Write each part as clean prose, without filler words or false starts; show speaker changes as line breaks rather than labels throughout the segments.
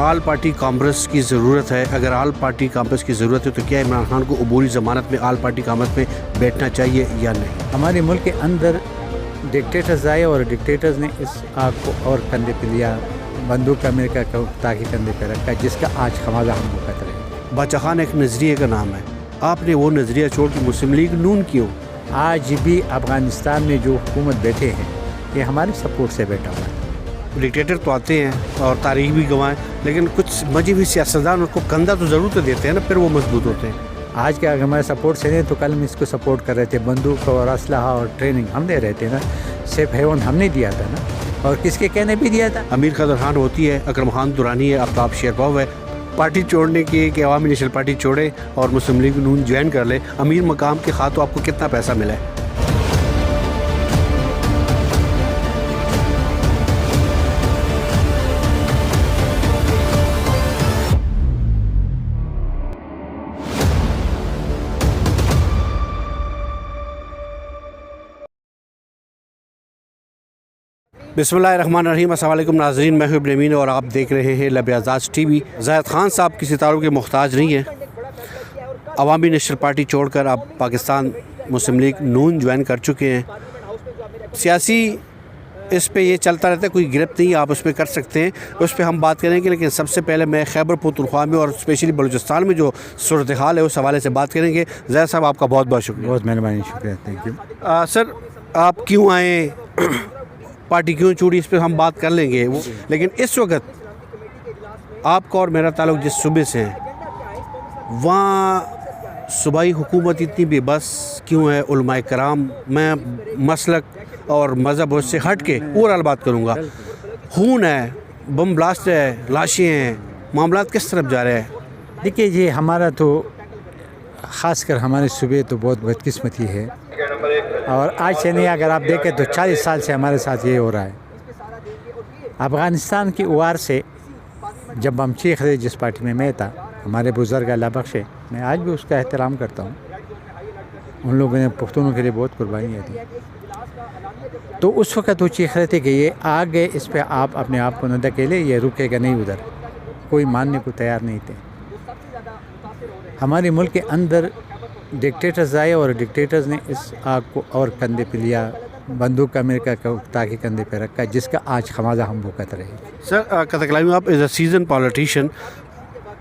آل party conference کی ضرورت ہے؟ اگر آل پارٹی کانفرنس کی ضرورت ہے تو کیا عمران خان کو عبوری ضمانت میں آل پارٹی کانفرنس میں بیٹھنا چاہیے یا نہیں؟
ہمارے ملک کے اندر ڈکٹیٹرز آئے اور ڈکٹیٹرز نے اس آگ کو اور کندھے پہ لیا، بندوق امریکہ کو تاکہ کندھے پہ رکھا، جس کا آج خمیازہ ہم بھگت رہے ہیں۔
باچا خان ایک نظریے کا نام ہے، آپ نے وہ نظریہ چھوڑ کے مسلم لیگ نون کیوں؟
آج بھی افغانستان میں جو حکومت بیٹھے ہیں یہ ہماری سپورٹ سے بیٹھا ہوا ہے۔
ڈکٹیٹر تو آتے ہیں اور تاریخ بھی گنوائیں، لیکن کچھ مذہبی سیاستدان اس کو کندھا تو ضرور تو دیتے ہیں نا، پھر وہ مضبوط ہوتے ہیں۔
آج کے اگر ہمارے سپورٹ سے نہیں تو کل ہم اس کو سپورٹ کر رہے تھے، بندوق اور اسلحہ اور ٹریننگ ہم دے رہے تھے نا، سیف ہیون ہم نے دیا تھا نا، اور کس کے کہنے بھی دیا تھا؟
امیر قدر خان ہوتی ہے، اکرم خان دورانی ہے، آفتاب شیرپاؤ ہے۔ پارٹی چھوڑنے کی کہ عوامی نیشنل پارٹی چھوڑے اور مسلم لیگ نون جوائن کر لے، امیر مقام کے خاطر آپ کو کتنا پیسہ ملا ہے؟ بسم اللہ الرحمن الرحیم۔ السلام علیکم ناظرین، میں ہوں ابن امین اور آپ دیکھ رہے ہیں لب اعزاز ٹی وی۔ زاہد خان صاحب کسی ستاروں کے محتاج نہیں ہیں، عوامی نیشنل پارٹی چھوڑ کر آپ پاکستان مسلم لیگ نون جوائن کر چکے ہیں۔ سیاسی اس پہ یہ چلتا رہتا ہے، کوئی گرفت نہیں، آپ اس پہ کر سکتے ہیں، اس پہ ہم بات کریں گے، لیکن سب سے پہلے میں خیبر پختونخوا میں اور اسپیشلی بلوچستان میں جو صورتحال ہے اس حوالے سے بات کریں گے۔ زاہد صاحب آپ کا بہت بہت شکریہ۔
بہت مہربانی، شکریہ، تھینک یو۔
سر آپ کیوں آئے، پارٹی کیوں چھوڑی، اس پہ ہم بات کر لیں گے، لیکن اس وقت آپ کا اور میرا تعلق جس صوبے سے ہے وہاں صوبائی حکومت اتنی بے بس کیوں ہے؟ علماء کرام، میں مسلک اور مذہب سے ہٹ کے اوورال بات کروں گا، خون ہے، بم بلاسٹ ہے، لاشیں ہیں، معاملات کس طرف جا رہے ہیں؟
دیکھیے جی، ہمارا تو خاص کر ہمارے صوبے تو بہت بدقسمتی ہے، اور آج سے نہیں، اگر آپ دیکھیں تو 40 سال سے ہمارے ساتھ یہ ہو رہا ہے۔ افغانستان کی اوار سے جب ہم چیخ رہے، جس پارٹی میں تھا، ہمارے بزرگ اللہ بخشے، میں آج بھی اس کا احترام کرتا ہوں، ان لوگوں نے پختونوں کے لیے بہت قربانیاں دی، تو اس وقت وہ چیخ رہے تھے کہ یہ آگے اس پہ آپ اپنے آپ کو نہ دھکیلے، یہ رکے گا نہیں ادھر، کوئی ماننے کو تیار نہیں تھے۔ ہمارے ملک کے اندر ڈکٹیٹرز آئے اور ڈکٹیٹرز نے اس آگ کو اور کندھے پہ لیا، بندوق امریکہ کو تاکہ کندھے پہ رکھا، جس کا آج خمیازہ ہم بھگت رہے ہیں۔
سر قطع کلامی، آپ as a season politician,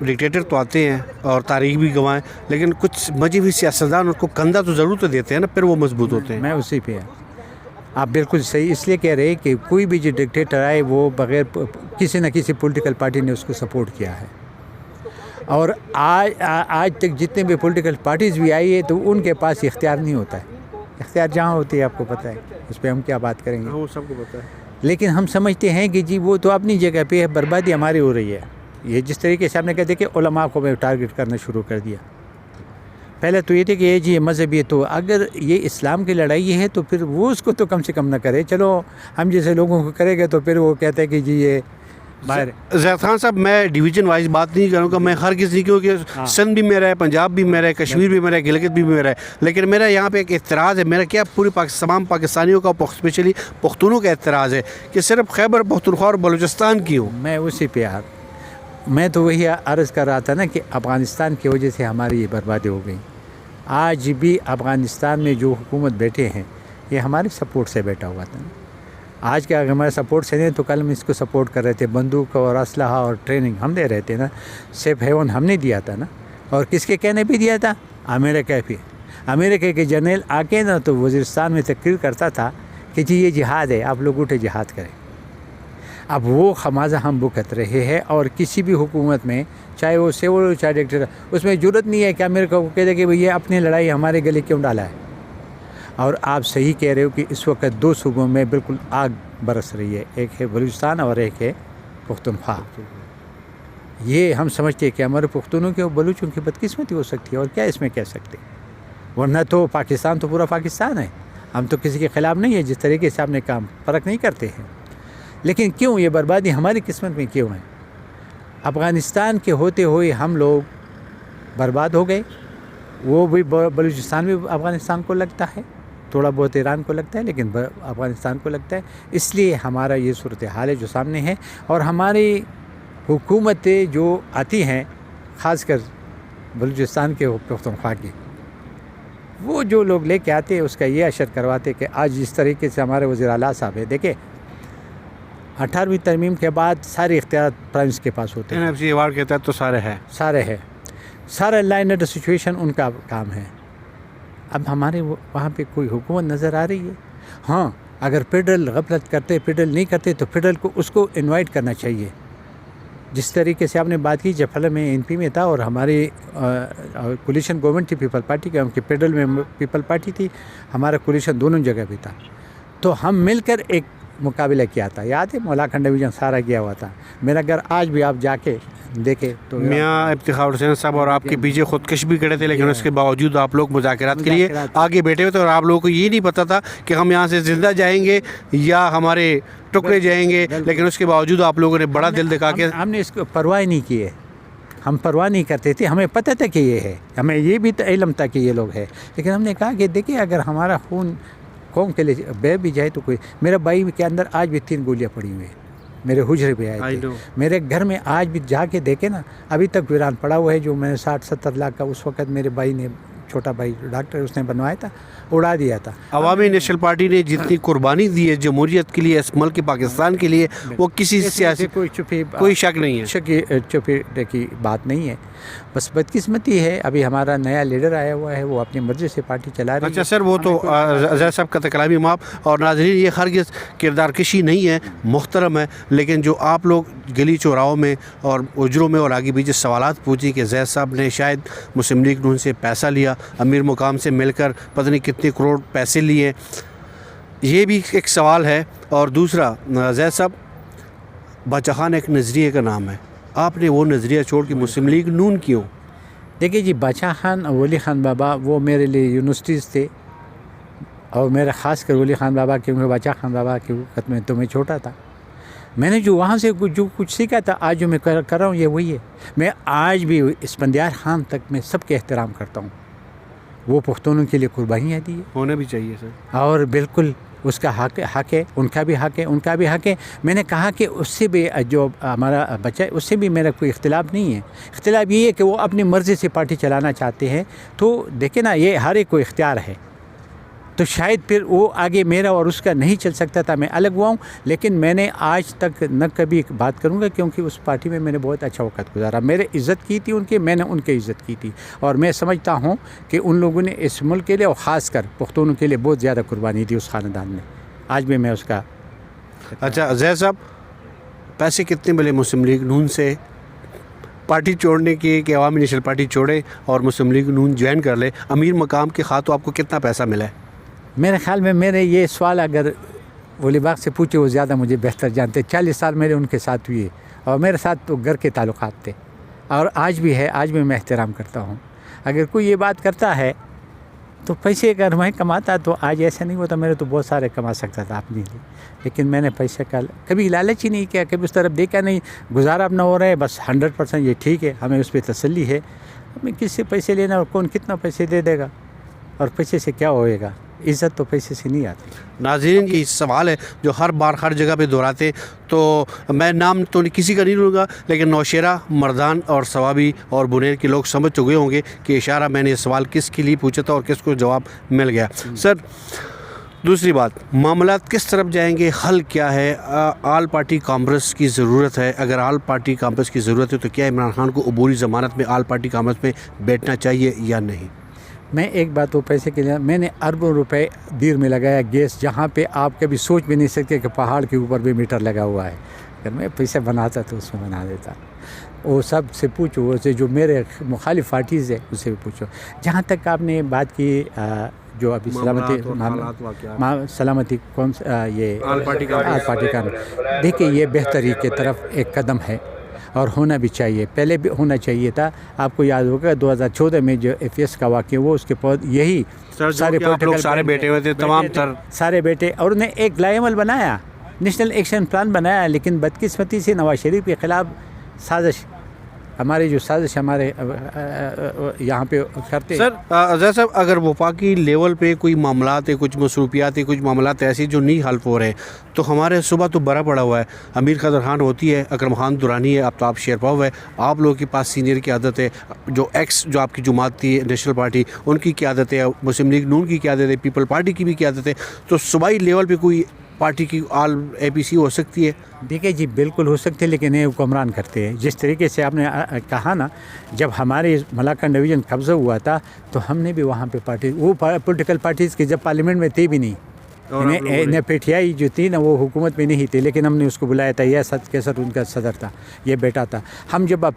dictator تو آتے ہیں اور تاریخ بھی گنوائیں، لیکن کچھ مذہبی سیاستدان اس کو کندھا تو ضرور تو دیتے ہیں نا، پھر وہ مضبوط ہوتے ہیں۔
میں اسی پہ آپ بالکل صحیح اس لیے کہہ رہے کہ کوئی بھی جو ڈکٹیٹر آئے وہ بغیر کسی نہ کسی پولیٹیکل پارٹی نے اس کو سپورٹ کیا ہے، اور آج تک جتنے بھی پولیٹیکل پارٹیز بھی آئی ہے تو ان کے پاس اختیار نہیں ہوتا ہے، اختیار جہاں ہوتی ہے آپ کو پتہ ہے، اس پہ ہم کیا بات کریں گے،
وہ سب کو پتہ ہے،
لیکن ہم سمجھتے ہیں کہ جی وہ تو اپنی جگہ پہ ہے، بربادی ہماری ہو رہی ہے۔ یہ جس طریقے سے آپ نے کہتے کہ علماء کو میں ٹارگٹ کرنا شروع کر دیا، پہلے تو یہ تھے کہ یہ جی مذہبی ہے، تو اگر یہ اسلام کی لڑائی ہے تو پھر وہ اس کو تو کم سے کم نہ کرے، چلو ہم جیسے لوگوں کو کرے گا تو پھر وہ کہتے ہیں کہ جی یہ باہر۔
زید خان صاحب، میں ڈویژن وائز بات نہیں کروں گا، میں ہر کسی، کیونکہ سندھ بھی میرا ہے، پنجاب بھی میرا ہے، کشمیر بھی میرا ہے، گلگت بھی میرا ہے، لیکن میرا یہاں پہ ایک اعتراض ہے، میرا کیا پوری تمام پاکستانیوں کا، اسپیشلی پختونوں کا اعتراض ہے کہ صرف خیبر پختونخوا اور بلوچستان کیوں؟
میں اسی پہ میں تو وہی عرض کر رہا تھا نا کہ افغانستان کی وجہ سے ہماری یہ بربادی ہو گئی۔ آج بھی افغانستان میں جو حکومت بیٹھے ہیں یہ ہمارے سپورٹ سے بیٹھا ہوا تھا، آج کے اگر ہمارے سپورٹ سے نہیں تو کل ہم اس کو سپورٹ کر رہے تھے، بندوق اور اسلحہ اور ٹریننگ ہم دے رہے تھے نا، سیف ہیون ہم نے دیا تھا نا، اور کس کے کہنے بھی دیا تھا؟ امریکہ پہ، امریکہ کے جنرل آ کے نا تو وزیرستان میں تقریر کرتا تھا کہ جی یہ جہاد ہے، آپ لوگ اٹھے جہاد کریں۔ اب وہ خمیازہ ہم بھگت رہے ہیں، اور کسی بھی حکومت میں، چاہے وہ سیول ہو چاہے ڈکٹیٹر، اس میں جرت نہیں ہے کہ امریکہ کو کہہ دے کہ یہ اپنی لڑائی ہمارے گلے کیوں ڈالا ہے۔ اور آپ صحیح کہہ رہے ہو کہ اس وقت دو صوبوں میں بالکل آگ برس رہی ہے، ایک ہے بلوچستان اور ایک ہے پختونخوا۔ یہ ہم سمجھتے ہیں کہ ہمارے پختونوں کے اور بلوچوں کی بدقسمتی ہو سکتی ہے، اور کیا اس میں کہہ سکتے، ورنہ تو پاکستان تو پورا پاکستان ہے، ہم تو کسی کے خلاف نہیں ہے، جس طریقے سے آپ نے کام فرق نہیں کرتے ہیں، لیکن کیوں یہ بربادی ہماری قسمت میں کیوں ہے؟ افغانستان کے ہوتے ہوئے ہم لوگ برباد ہو گئے، وہ بھی بلوچستان بھی افغانستان کو لگتا ہے، تھوڑا بہت ایران کو لگتا ہے، لیکن افغانستان کو لگتا ہے، اس لیے ہمارا یہ صورتحال ہے جو سامنے ہے، اور ہماری हुकूमतें जो आती हैं, ख़ासकर बलूचिस्तान के पख्तूनख्वा की, वो जो लोग लेके आते हैं उसका ये असर करवाते कि आज जिस तरीके से हमारे वज़ीर आला साहब है, देखिए 18वीं तरमीम के बाद सारे इख्तियार प्राइम मिनिस्टर के पास होते हैं,
NFC अवार्ड के तहत तो सारे हैं।
सारा लाइन ऑर्डर सिचुएशन उनका काम है। अब हमारे वहाँ पे कोई हुकूमत नज़र आ रही है? हाँ, अगर फेडरल गफलत करते, फेडरल नहीं करते तो फेडरल को उसको इनवाइट करना चाहिए। जिस तरीके से आपने बात की, जब फिलहाल मैं NP में था और हमारी कोलिशन गवर्नमेंट थी पीपल पार्टी की, उनकी फेडरल में पीपल पार्टी थी, हमारा कोलिशन दोनों जगह भी था, तो हम मिलकर एक मुकाबला किया था। याद है, मोलाखंड डिवीज़न सारा किया हुआ था। मेरा घर आज भी आप जाके देखे तो
मियाँ इफ्तिखार हुसैन साहब और आपके पीछे खुदकश भी करे थे, लेकिन उसके बावजूद आप लोग मुज़ाकरात के लिए आगे बैठे हुए थे और आप लोगों को ये नहीं पता था कि हम यहाँ से ज़िंदा जाएंगे या हमारे टुकड़े जाएंगे, लेकिन उसके बावजूद आप लोगों ने बड़ा दिल दिखा के
हमने इसको परवाह नहीं की है। हम परवाह नहीं करते थे, हमें पता था कि ये है, हमें ये भी इल्म था कि ये लोग हैं, लेकिन हमने कहा कि देखिए अगर हमारा खून कौम के लिए बह भी जाए तो कोई। मेरा भाई के अंदर आज भी 3 गोलियां पड़ी हुई हैं, मेरे हुजरे पे आए थे। मेरे घर में आज भी जाके देखे ना, अभी तक वीरान पड़ा हुआ है, जो मैंने 60-70 लाख का उस वक्त मेरे भाई ने, छोटा भाई डॉक्टर, उसने बनवाया था, उड़ा दिया था।
अवामी नेशनल पार्टी ने जितनी कुर्बानी दी है जमहूरियत के लिए, इस मुल्क पाकिस्तान के लिए, वो किसी सियासी कोई शक नहीं है,
चुपी की बात नहीं है। बस बदकिस्मती है, अभी हमारा नया लीडर आया हुआ है, वो अपनी मर्ज़ी से पार्टी चला रही है।
अच्छा सर, वो तो अज़हर साहब का कलामी माफ़, और नाज़रीन ये हरगिज़ किरदार कशी नहीं है, मुहतरम है, लेकिन जो आप लोग गली चौराहों में और उजरों में और आगे पीछे सवालात पूछी कि ज़ैद साहब ने शायद मुस्लिम लीग नून से पैसा लिया, अमीर मुकाम से मिलकर पता नहीं कितने करोड़ पैसे लिए, ये भी एक सवाल है। और दूसरा, ज़ैद साहब, बादशाह खान एक नज़रिए का नाम है, आपने वो नज़रिया छोड़ के मुस्लिम लीग नून क्यों?
देखिए जी, बादशाह खान और वली खान बाबा वो मेरे लिए यूनिवर्सिटीज़ थे, और मेरा ख़ास कर वली खान बाबा, क्योंकि बादशाह खान बाबा के वक़्त में तो मैं छोटा था, मैंने जो वहाँ से जो कुछ सीखा था, आज जो मैं कर रहा हूँ ये वही है। मैं आज भी इस्फंदियार खान तक मैं सबके एहतराम करता हूँ, वो पुख्तूनों के लिए कुर्बानियाँ दी है,
होना भी चाहिए सर,
और बिल्कुल उसका हक है, उनका भी हक है। मैंने कहा कि उससे भी जो हमारा बच्चा है उससे भी मेरा कोई इख्तिलाफ नहीं है। इख्तिलाफ ये है कि वो अपनी मर्ज़ी से पार्टी चलाना चाहते हैं, तो देखे ना, ये हर एक को इख्तियार है, तो शायद फिर वो आगे मेरा और उसका नहीं चल सकता था, मैं अलग हुआ हूँ। लेकिन मैंने आज तक न कभी बात करूँगा, क्योंकि उस पार्टी में मैंने बहुत अच्छा वक्त गुजारा, मेरे इज़्ज़त की थी उनकी, मैंने उनकी इज़्ज़त की थी, और मैं समझता हूँ कि उन लोगों ने इस मुल्क के लिए और ख़ास कर पुख्तूनों के लिए बहुत ज़्यादा कुर्बानी दी उस ख़ानदान ने, आज भी मैं उसका।
अच्छा ज़ैद साहब, पैसे कितने मिले मुस्लिम लीग नून से पार्टी छोड़ने के, कि अवामी नेशनल पार्टी छोड़े और मुस्लिम लीग नून ज्वाइन कर ले, अमीर मकाम के खातों आपको कितना पैसा मिला है?
मेरे ख़्याल में मेरे ये सवाल अगर वली बाग से पूछे, वो ज़्यादा मुझे बेहतर जानते। 40 साल मेरे उनके साथ हुए, और मेरे साथ तो घर के ताल्लुकात थे, और आज भी है, आज भी मैं एहतराम करता हूँ। अगर कोई ये बात करता है तो पैसे अगर मैं कमाता तो आज ऐसा नहीं होता, मेरे तो बहुत सारे कमा सकता था अपने लिए, लेकिन मैंने पैसे का कभी लालच ही नहीं किया, कभी उस तरफ देखा नहीं। गुजारा अपना हो रहा है, बस 100% ये ठीक है, हमें उस पर तसल्ली है। हमें किससे पैसे लेना और कौन कितना पैसे दे देगा, और पैसे से क्या होएगा, इज़्ज़त तो पैसे से नहीं आती।
नाज़रीन की सवाल है जो हर बार हर जगह पे दोहराते, तो मैं नाम तो किसी का नहीं लूँगा, लेकिन नौशेरा, मर्दान और सवाबी और बुनेर के लोग समझ चुके होंगे कि इशारा मैंने ये सवाल किसके लिए पूछा था और किसको जवाब मिल गया। सर, दूसरी बात, मामलात किस तरफ जाएंगे, हल क्या है? आल पार्टी कांग्रेस की ज़रूरत है, अगर आल पार्टी कांग्रेस की ज़रूरत है तो क्या इमरान खान को अबूरी ज़मानत में आल पार्टी कांग्रेस में बैठना चाहिए या नहीं?
मैं एक बात, वो पैसे के लिए मैंने अरबों रुपए दीर में लगाया गैस, जहाँ पे आप कभी सोच भी नहीं सकते कि पहाड़ के ऊपर भी मीटर लगा हुआ है। अगर मैं पैसे बनाता तो उसमें बना देता। वो सब से पूछो, वो से जो मेरे मुखालिफ पार्टीज़ है उससे भी पूछो। जहाँ तक आपने बात की जो अभी सलामती कौन ये
आल पार्टी
का, देखिए ये बेहतरी की तरफ एक कदम है, और होना भी चाहिए, पहले भी होना चाहिए था। आपको याद होगा 2014 में जो FS का वाक़या, वो उसके बाद यही
सारे बैठे हुए थे, तमाम तर
सारे बैठे, और उन्हें एक लाएमल बनाया, नेशनल एक्शन प्लान बनाया, लेकिन बदकिस्मती से नवाज शरीफ के ख़िलाफ़ साजिश हमारे जो साजिश हमारे यहाँ पे करते
सर अजहर साहब, अगर वफाकी लेवल पे कोई मामलात है, कुछ मसरूफियात है, कुछ मामलात ऐसी जो नहीं हल हो रहे हैं, तो हमारे सूबा तो बड़ा पड़ा हुआ है। अमीर खदर खान होती है, अकरम खान दुरानी है, आफ्ताब शेरपाव है, आप लोगों के पास सीनियर की आदत है, जो आपकी जुमात थी नेशनल पार्टी, उनकी क़यादत है, मुस्लिम लीग नून की क़यादत है, पीपल पार्टी की भी क़यादत है, तो सूबाई लेवल पे कोई पार्टी की आल APC हो सकती है?
देखिए जी, बिल्कुल हो सकते हैं, लेकिन ये हुक्मरान करते हैं। जिस तरीके से आपने कहा ना, जब हमारे मलाकन डिवीज़न कब्ज़ा हुआ था तो हमने भी वहाँ पे पॉलिटिकल पार्टीज़ की जब पार्लियामेंट में थी भी नहीं, इन्हें PTI जो थी ना वो हुकूमत में नहीं थी, लेकिन हमने उसको बुलाया था। यह सद केसर उनका सदर था, ये बेटा था। हम जब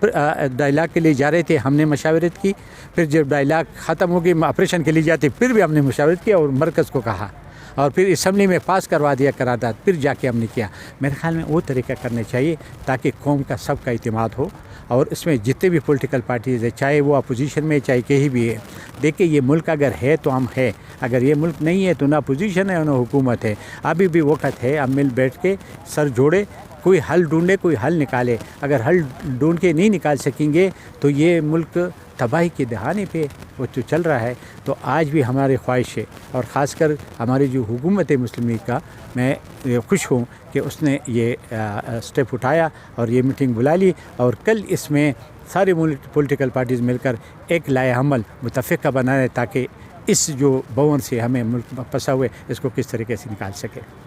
डायलाग के लिए जा रहे थे हमने मशावरत की, फिर जब डायलाग ख़त्म हो गई ऑपरेशन के लिए जाते फिर भी हमने मशावरत किया और मरकज़ को कहा, और फिर असम्बली में पास करवा दिया करारदाद, फिर जाके हमने किया। मेरे ख्याल में वो तरीका करने चाहिए ताकि कौम का सबका इत्मीनान हो, और इसमें जितने भी पॉलिटिकल पार्टीज़ है, चाहे वो अपोजिशन में चाहे कहीं भी है, देखिए ये मुल्क अगर है तो हम है, अगर ये मुल्क नहीं है तो ना अपोजिशन है ना हुकूमत है। अभी भी वक्त है, हम मिल बैठ के सर जोड़े कोई हल ढूंढे, कोई हल निकाले। अगर हल ढूंढ के नहीं निकाल सकेंगे तो ये मुल्क तबाही के दहाने पे वो जो चल रहा है। तो आज भी हमारी ख्वाहिश है, और ख़ासकर हमारी जो हुकूमत है मुस्लिम लीग का, मैं खुश हूँ कि उसने ये स्टेप उठाया और ये मीटिंग बुला ली, और कल इसमें सारे पॉलिटिकल पार्टीज़ मिलकर एक लाए अमल मुतफ़िक़ा बनाए ताकि इस जो बवन से हमें मुल्क फंसा हुए इसको किस तरीके से निकाल सके।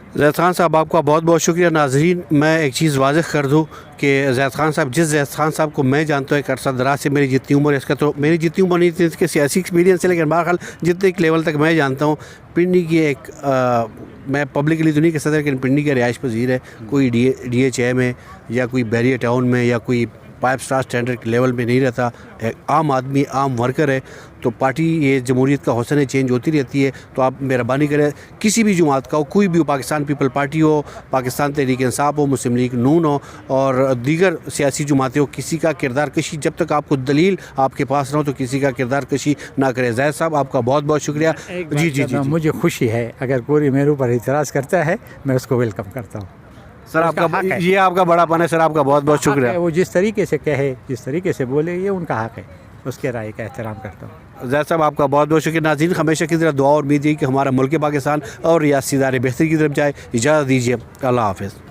ज़ैद खान साहब, आपका बहुत बहुत शुक्रिया। नाज़रीन, मैं एक चीज़ वाज़ेह कर दूं कि ज़ैद खान साहब, जिस ज़ैद खान साहब को मैं जानता हूँ एक अरसा दराज से, मेरी जितनी उम्र है इसका, तो मेरी जितनी उम्र नहीं थी इसके सियासी एक्सपीरियंस है, लेकिन बहरहाल जितने एक लेवल तक मैं जानता हूँ, पिंडी की मैं पब्लिकली तो नहीं कह सकता, लेकिन पिंडी के रिहाइश पजीर है, कोई DHA में या कोई बैरियर टाउन में या कोई 5 स्टार स्टैंडर्ड के लेवल में नहीं रहता, एक आम आदमी, आम वर्कर है। तो पार्टी ये जमहूरियत का हौसला चेंज होती रहती है। तो आप मेहरबानी करें, किसी भी जुमात का हो, कोई भी हो, पाकिस्तान पीपल पार्टी हो, पाकिस्तान तहरीक इंसाफ हो, मुस्लिम लीग नून हो और दीगर सियासी जुमातें हो, किसी का किरदार कशी, जब तक आपको दलील आपके पास ना हो तो किसी का किरदार कशी ना करें। ज़ैद साहब, आपका बहुत बहुत शुक्रिया। जी,
मुझे खुशी है, अगर कोई मेरे ऊपर इतराज़ करता है मैं उसको वेलकम करता हूँ।
सर आपका ये आपका बड़ापन है सर, आपका बहुत बहुत शुक्रिया।
वो जिस तरीके से कहे, जिस तरीके से बोले, ये उनका हक़ है, उसके राय का एहतराम करता हूँ।
ज़ैद साहब, आपका बहुत बहुत शुक्रिया। नाज़रीन, हमेशा की तरह दुआ और उम्मीद है कि हमारा मुल्क पाकिस्तान और रियासी इदारे बेहतरी की तरफ जाए। इजाज़त दीजिए, अल्लाह हाफ़िज़।